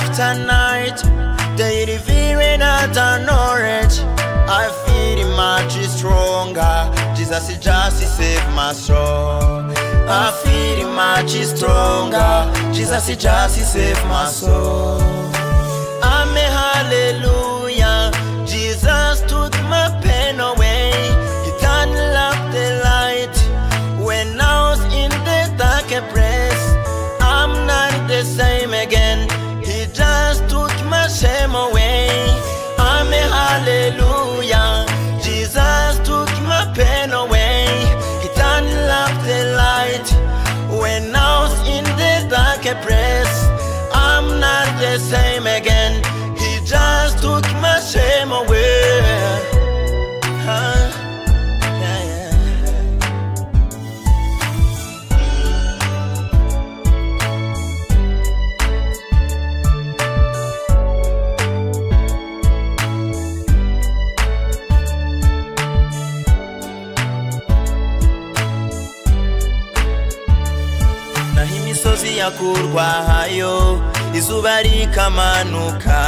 after night, they reveal that knowledge. I feel much stronger. Jesus is just save my soul. I feel much stronger. Jesus is just save my soul. Amen, hallelujah. Jesus took my pain away. He turned up the light when I was in the dark place. I'm not the same again. He just took my shame away. Amen, hallelujah. Jesus took my pain away. He turned up the light when I was in the dark place. I'm not the same again. He just took my shame away. Imisozi yakurwayo izuba rikamanuka,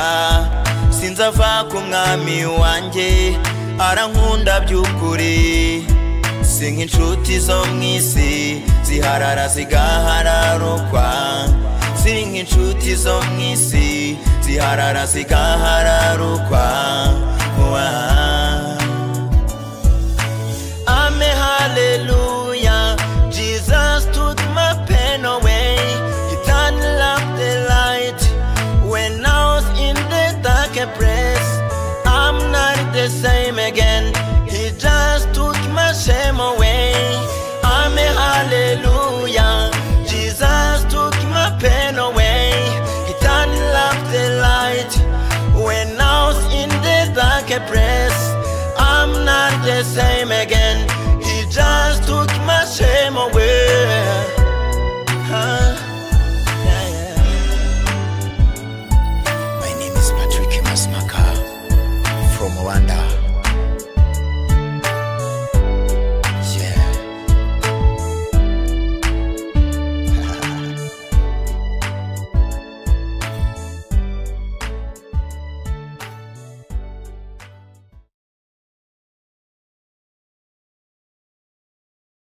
sinzava ku mwami wanjye arankunda by'ukuri. Singa inshuti zo mwisi ziharara zigahararukwa, singa inshuti zo mwisi ziharara zigahararukwa.